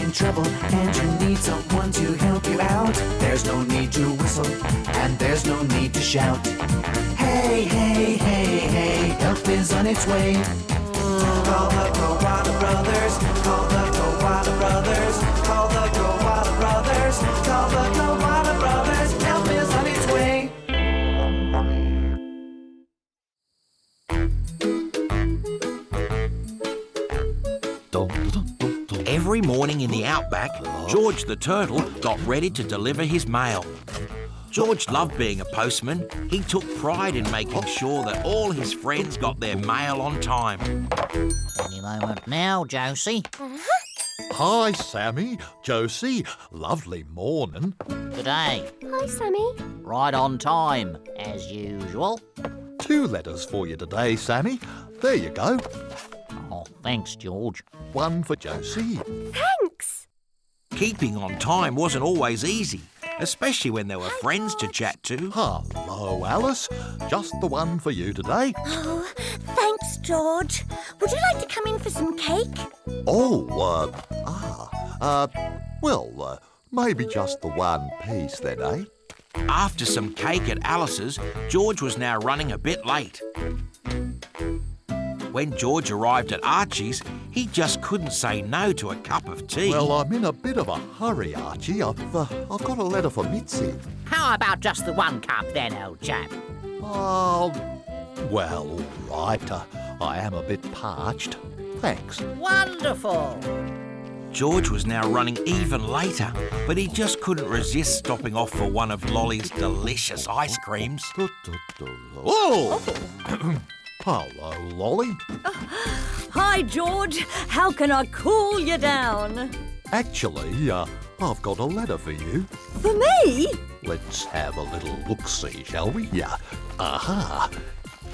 in trouble and you need someone to help you out, there's no need to whistle and there's no need to shout. Hey, hey, hey, hey, help is on its way. Call the Koala Brothers, call the Koala Brothers, call the Koala Brothers, call the Koala Brothers, help is on its way. Every morning in the Outback, George the Turtle got ready to deliver his mail. George loved being a postman. He took pride in making sure that all his friends got their mail on time. Any moment now, Josie. Hi, Sammy, Josie. Lovely morning. Good day. Hi, Sammy. Right on time, as usual. 2 letters for you today, Sammy. There you go. Oh, thanks, George. 1 for Josie. Thanks. Keeping on time wasn't always easy, especially when there were friends to chat to. Hello, Alice. Just the 1 for you today. Oh, thanks, George. Would you like to come in for some cake? Maybe just the 1 piece then, eh? After some cake at Alice's, George was now running a bit late. When George arrived at Archie's, he just couldn't say no to a cup of tea. Well, I'm in a bit of a hurry, Archie. I've got a letter for Mitzi. How about just the 1 cup then, old chap? Oh, well, all right. I am a bit parched. Thanks. Wonderful. George was now running even later, but he just couldn't resist stopping off for one of Lolly's delicious ice creams. Oh! Hello, Lolly. Hi, George. How can I cool you down? Actually, I've got a letter for you. For me? Let's have a little look-see, shall we? Yeah. Aha.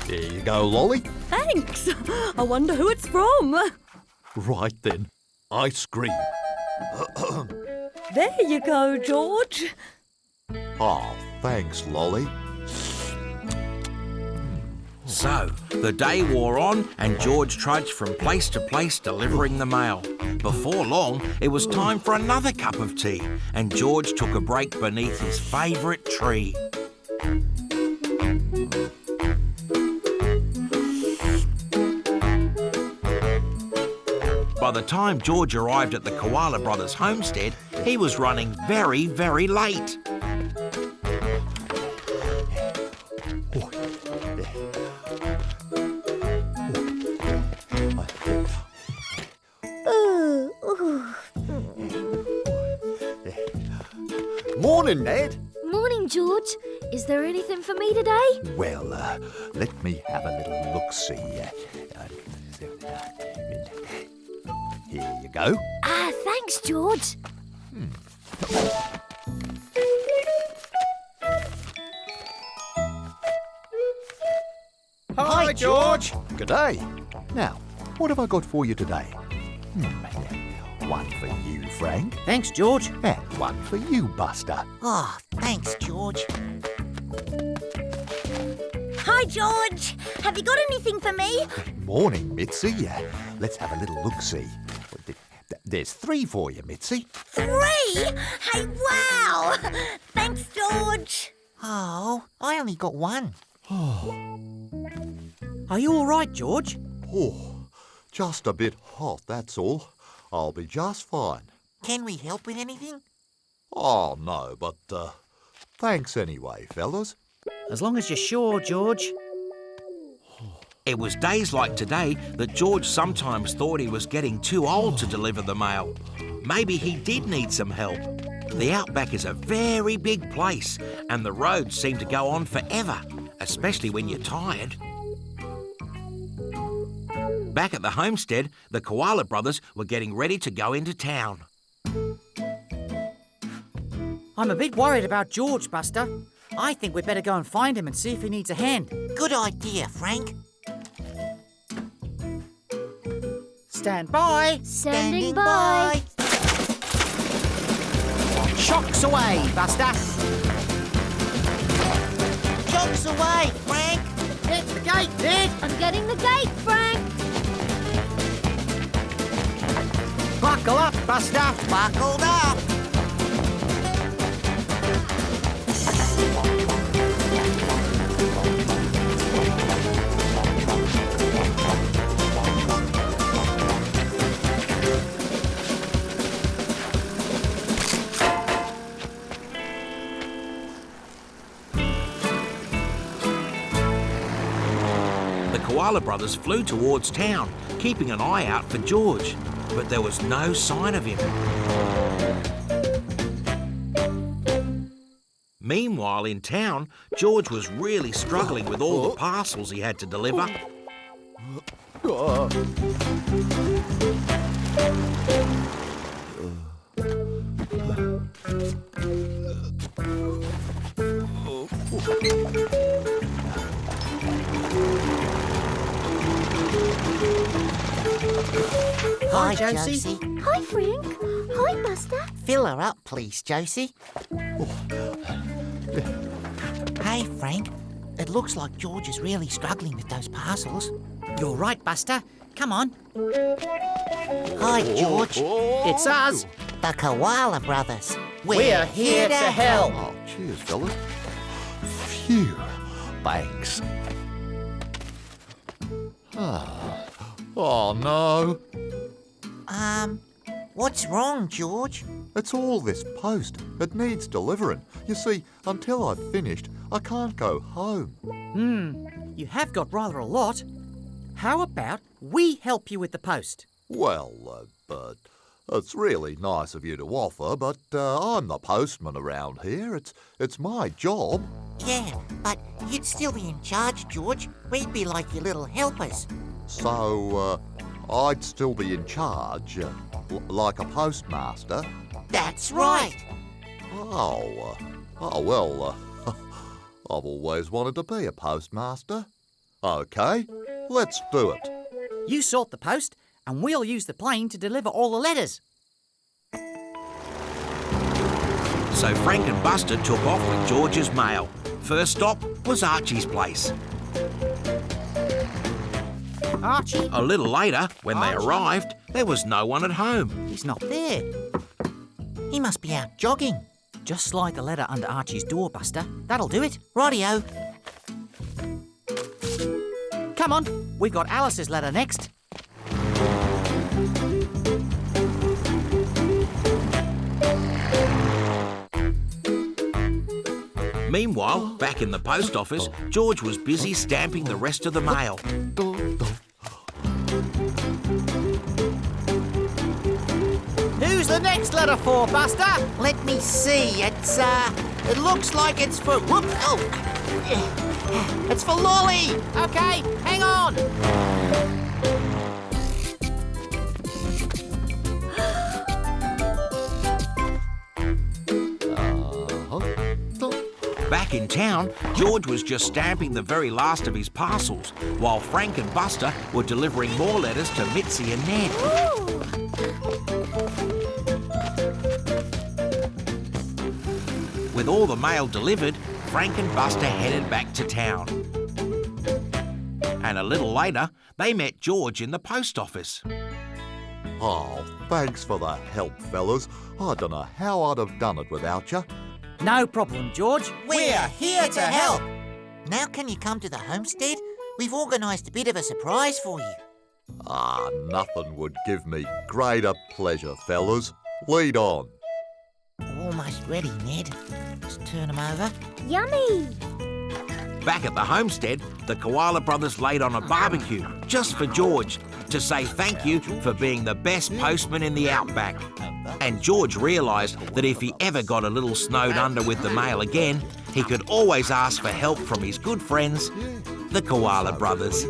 There you go, Lolly. Thanks. I wonder who it's from. Right then. Ice cream. There you go, George. Oh, thanks, Lolly. So, the day wore on and George trudged from place to place delivering the mail. Before long, it was time for another cup of tea and George took a break beneath his favourite tree. By the time George arrived at the Koala Brothers homestead, he was running very, very late. Morning, Ned. Morning, George. Is there anything for me today? Well, let me have a little look-see. Here you go. Thanks, George. Hi, George. Good day. Now, what have I got for you today? 1 for you, Frank. Thanks, George. And 1 for you, Buster. Oh, thanks, George. Hi, George. Have you got anything for me? Morning, Mitzi. Let's have a little look-see. There's 3 for you, Mitzi. 3? Hey, wow! Thanks, George. Oh, I only got 1. Are you all right, George? Oh, just a bit hot, that's all. I'll be just fine. Can we help with anything? Oh, no, but thanks anyway, fellas. As long as you're sure, George. It was days like today that George sometimes thought he was getting too old to deliver the mail. Maybe he did need some help. The Outback is a very big place and the roads seem to go on forever, especially when you're tired. Back at the homestead, the Koala Brothers were getting ready to go into town. I'm a bit worried about George, Buster. I think we'd better go and find him and see if he needs a hand. Good idea, Frank. Stand by. Standing by. Shocks away, Buster. Shocks away, Frank. Get the gate, Ned. I'm getting the gate, Frank. Buck Buckle up, Buster. Buckled up. The Koala Brothers flew towards town, keeping an eye out for George, but there was no sign of him. Meanwhile, in town, George was really struggling with all the parcels he had to deliver. Hi, Josie. Hi, Frank. Hi, Buster. Fill her up, please, Josie. Hey, Frank. It looks like George is really struggling with those parcels. You're right, Buster. Come on. Hi, George. It's us. The Koala Brothers. We're here to help. Oh, cheers, fellas. Phew. Thanks. Oh, no. What's wrong, George? It's all this post. It needs delivering. You see, until I've finished, I can't go home. You have got rather a lot. How about we help you with the post? Well, but it's really nice of you to offer, but I'm the postman around here. It's my job. Yeah, but you'd still be in charge, George. We'd be like your little helpers. So, I'd still be in charge, like a postmaster. That's right. Oh, well, I've always wanted to be a postmaster. OK, let's do it. You sort the post, and we'll use the plane to deliver all the letters. So Frank and Buster took off with George's mail. First stop was Archie's place. Archie? A little later, when they Archie? arrived, there was no one at home. He's not there. He must be out jogging. Just slide the letter under Archie's door, Buster. That'll do it. Rightio. Come on, we've got Alice's letter next. Meanwhile, back in the post office, George was busy stamping the rest of the mail. Who's the next letter for, Buster? Let me see. It looks like it's for... Whoop! Oh! It's for Lolly! Okay, hang on. Back in town, George was just stamping the very last of his parcels, while Frank and Buster were delivering more letters to Mitzi and Ned. With all the mail delivered, Frank and Buster headed back to town. And a little later, they met George in the post office. Oh, thanks for the help, fellas. I don't know how I'd have done it without you. No problem, George. We're here to help. Now can you come to the homestead? We've organised a bit of a surprise for you. Nothing would give me greater pleasure, fellas. Lead on. Almost ready, Ned. Just turn them over. Yummy. Back at the homestead, the Koala Brothers laid on a barbecue just for George to say thank you for being the best postman in the Outback. And George realised that if he ever got a little snowed under with the mail again, he could always ask for help from his good friends, the Koala Brothers.